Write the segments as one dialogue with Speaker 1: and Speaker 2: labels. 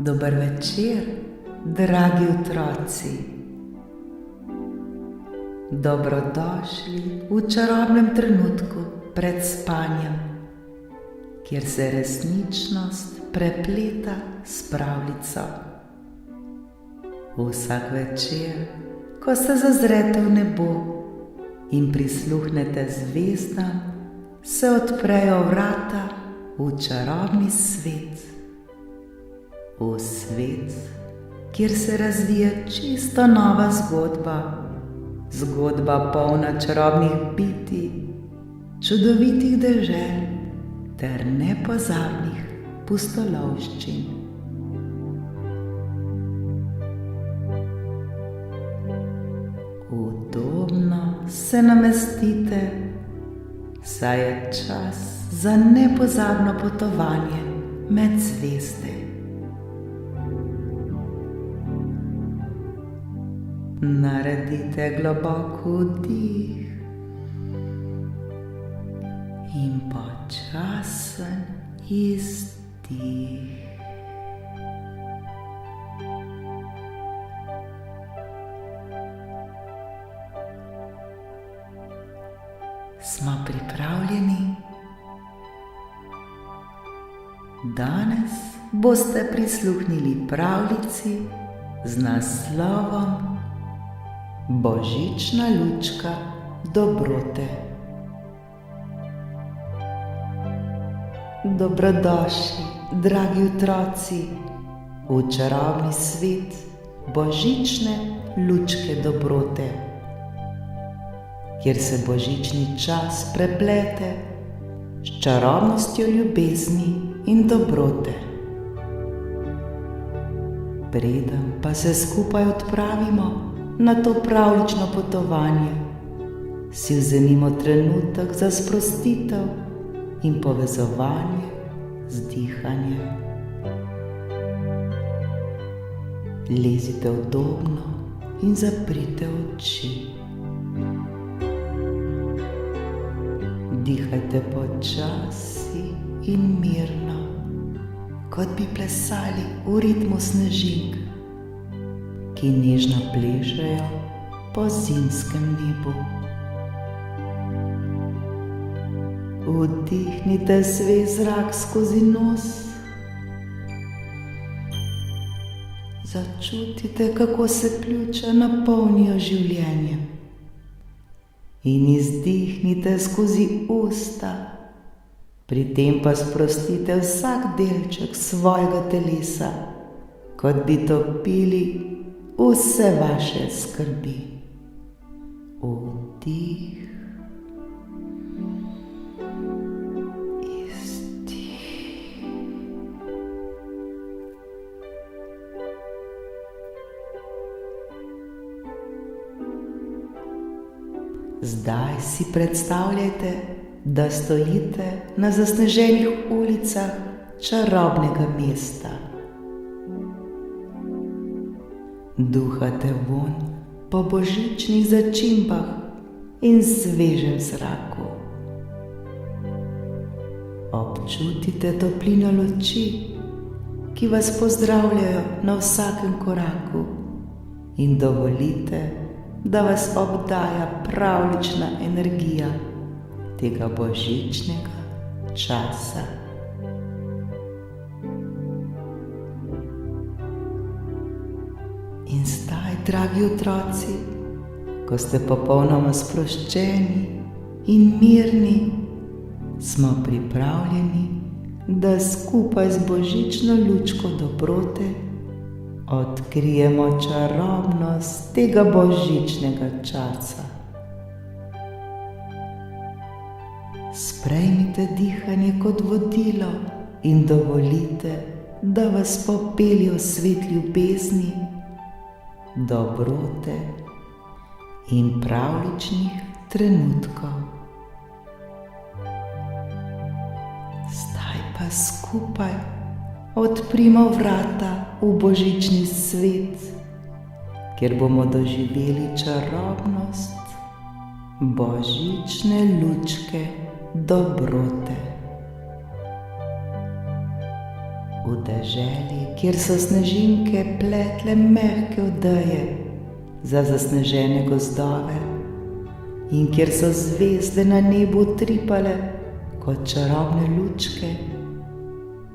Speaker 1: Dober večer, dragi otroci. Dobrodošli v čarobnem trenutku pred spanjem, kjer se resničnost prepleta s pravljico. Vsak večer, ko se zazrete v nebo in prisluhnete zvezdam, se odprejo vrata v čarobni svet. V svet, kjer se razvija čisto nova zgodba, zgodba polna čarobnih bitij, čudovitih dežel ter nepozabnih pustolovščin. Udobno se namestite, saj je čas za nepozabno potovanje med zvezde. Naredite globok vdih in počasen izdih. Smo pripravljeni? Danes boste prisluhnili pravljici z naslovom Božična lučka dobrote. Dobrodošli, dragi otroci, v čarobni svet božične lučke dobrote, kjer se božični čas preplete s čarobnostjo ljubezni in dobrote. Preden pa se skupaj odpravimo na to pravljično potovanje, si vzemimo trenutek za sprostitev in povezovanje z dihanjem. Lezite udobno in zaprite oči. Dihajte počasi in mirno, kot bi plesali v ritmu snežink, ki nežno plešejo po zimskem nebu. Vdihnite svež zrak skozi nos. Začutite, kako se pljuča napolnijo življenjem. In izdihnite skozi usta, pri tem pa sprostite vsak delček svojega telesa, kot bi topili vse vaše skrbi. Vdih, izdih. Zdaj si predstavljajte, da stojite na zasneženih ulicah čarobnega mesta. Duhate vonj po božičnih začimbah in svežem zraku. Občutite toplino luči, ki vas pozdravljajo na vsakem koraku, in dovolite, da vas obdaja pravljična energija tega božičnega časa. In zdaj, dragi otroci, ko ste popolnoma sproščeni in mirni, smo pripravljeni, da skupaj z božično lučko dobrote odkrijemo čarobnost tega božičnega časa. Sprejmite dihanje kot vodilo in dovolite, da vas popelje v svet ljubezni, dobrote in pravljičnih trenutkov. Zdaj pa skupaj odprimo vrata v božični svet, kjer bomo doživeli čarobnost božične lučke dobrote. v deželi, kjer so snežinke pletle mehke odeje za zasnežene gozdove in kjer so zvezde na nebu utripale kot čarobne lučke,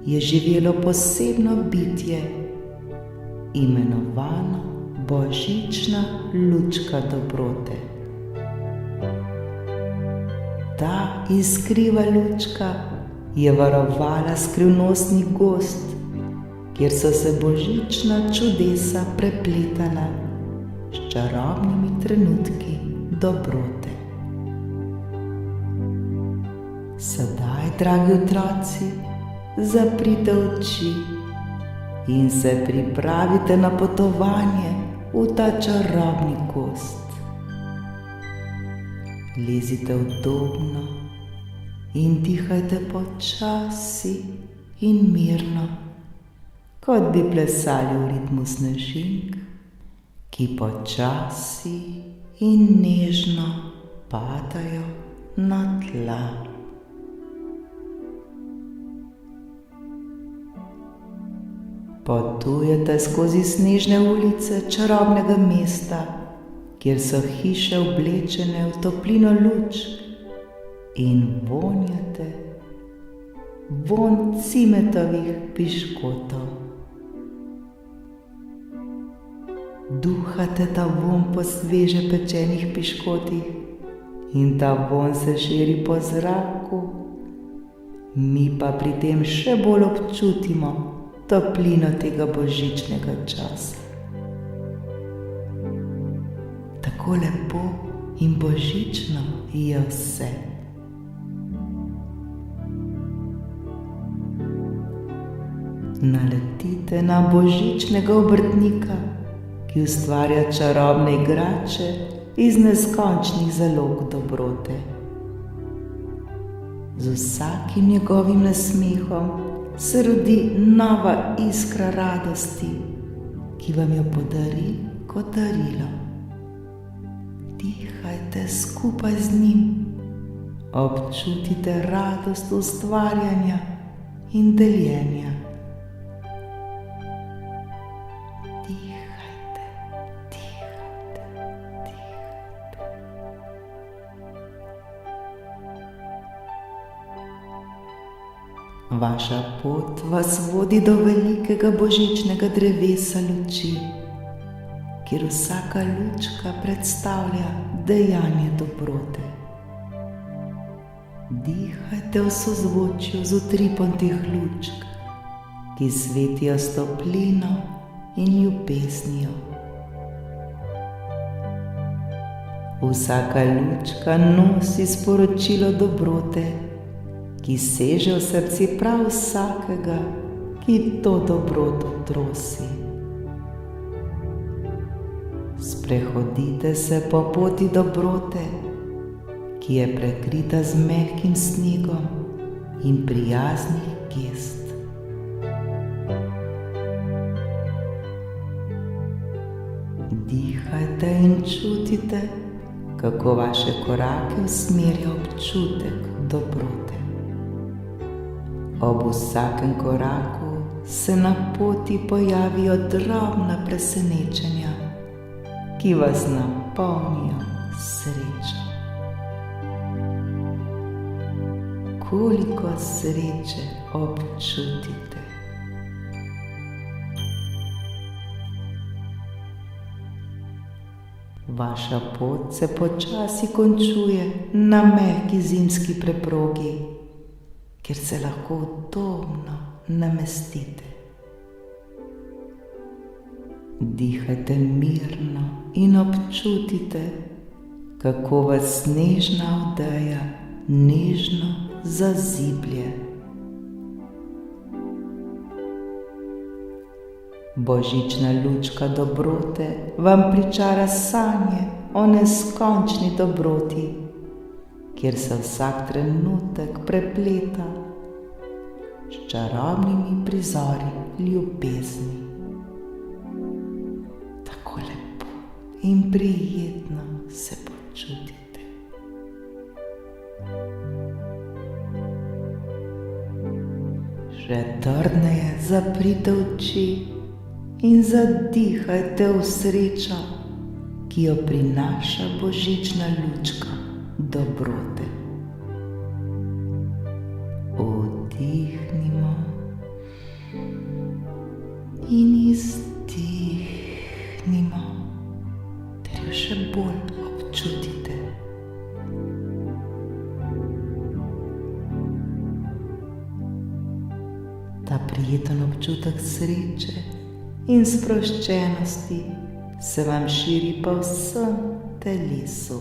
Speaker 1: je živelo posebno bitje, imenovano božična lučka dobrote. Ta iskriva lučka je varovala skrivnostni gozd, kjer so se božična čudesa prepletala s čarobnimi trenutki dobrote. Sedaj, dragi otroci, zaprite oči in se pripravite na potovanje v ta čarobni gozd. Lezite udobno in dihajte počasi in mirno, kot bi plesali v ritmu snežink, ki počasi in nežno padajo na tla. Potujete skozi snežne ulice čarobnega mesta, kjer so hiše oblečene v toplino lučk in vonjate vonj cimetovih piškotov. Duhate ta vonj po sveže pečenih piškotih in ta vonj se širi po zraku, mi pa pri tem še bolj občutimo toplino tega božičnega časa. Tako lepo in božično je vse. Naletite na božičnega obrtnika, ki ustvarja čarobne igrače iz neskončnih zalog dobrote. Z vsakim njegovim nasmehom se rodi nova iskra radosti, ki vam jo podari kot darilo. Dihajte skupaj z njim, občutite radost ustvarjanja in deljenja. Dihajte, dihajte, dihajte. Vaša pot vas vodi do velikega božičnega drevesa luči, kjer vsaka lučka predstavlja dejanje dobrote. Dihajte v sozvočju z utripom teh lučk, ki svetijo s toplino in ljubeznijo. Vsaka lučka nosi sporočilo dobrote, ki seže v srce prav vsakega, ki to dobroto trosi. Sprehodite se po poti dobrote, ki je prekrita z mehkim snegom in prijaznih gest. Dihajte in čutite, kako vaše korake usmerja občutek dobrote. Ob vsakem koraku se na poti pojavijo drobna presenečenja, ki vas napolnijo srečo. Koliko sreče občutite. Vaša pot se počasi končuje na mehki zimski preprogi, kjer se lahko udobno namestite. Dihajte mirno in občutite, kako vas snežna odeja nežno zaziblje. Božična lučka dobrote vam pričara sanje o neskončni dobroti, kjer se vsak trenutek prepleta s čarobnimi prizori ljubezni. Tako lepo in prijetno se počutite. Še trdneje zaprite oči in zadihajte v srečo, ki jo prinaša božična lučka dobrote. Vdihnimo in izdihnimo, ter jo še bolj občutite. Ta prijeten občutek sreče in sproščenosti se vam širi po vsem telesu.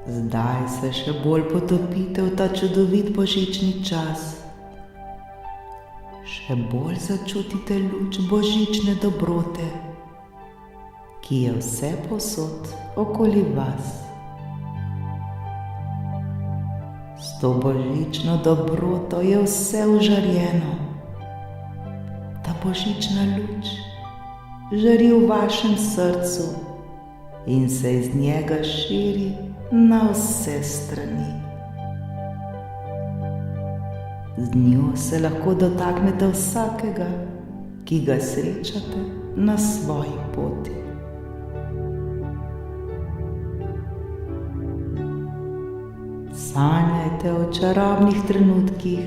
Speaker 1: Zdaj se še bolj potopite v ta čudovit božični čas. Še bolj začutite luč božične dobrote, ki je vse povsod okoli vas. S to božično dobroto je vse ožarjeno. Ta božična luč žari v vašem srcu in se iz njega širi na vse strani. Z njo se lahko dotaknete vsakega, ki ga srečate na svoji poti. Sanjajte o čarobnih trenutkih,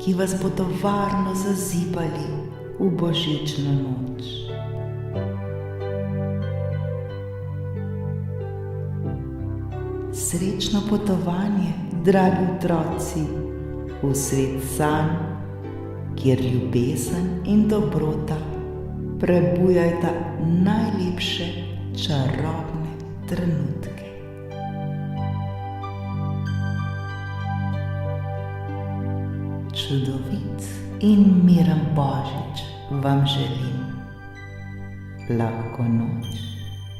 Speaker 1: ki vas bodo varno zazibali v božično noč. Srečno potovanje, dragi otroci, v svet sanj, kjer ljubezen in dobrota prebujajta najlepše čarobne trenutke. Čudovit in miren božič vam želim. Lahko noč,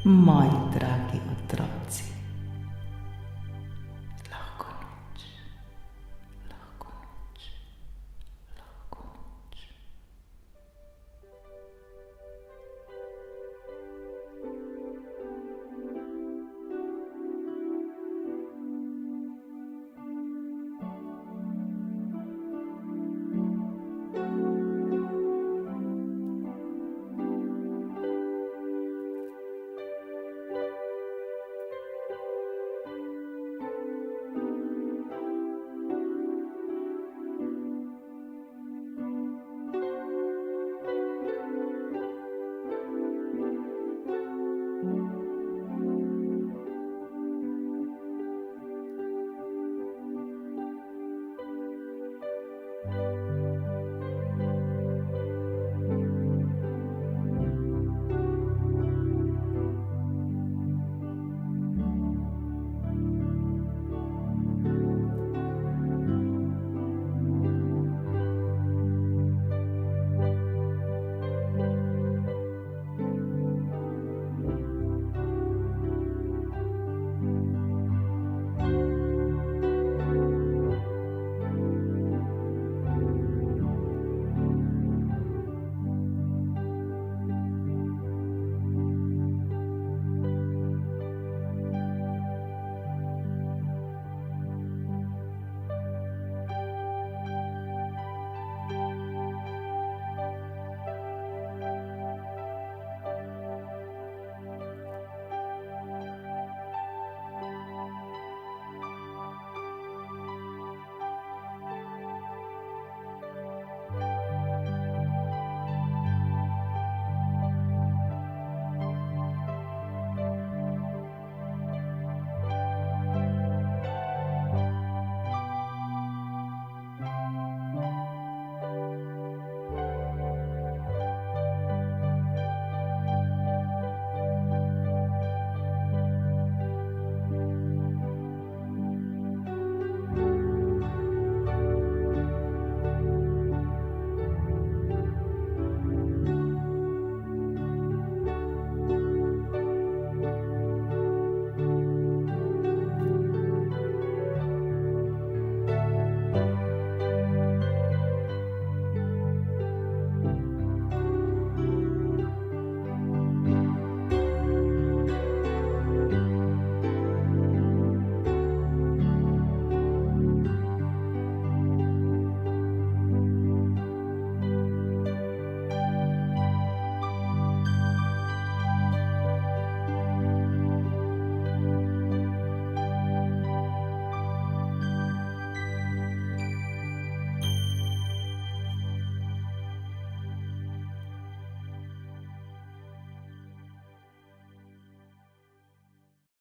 Speaker 1: moji dragi.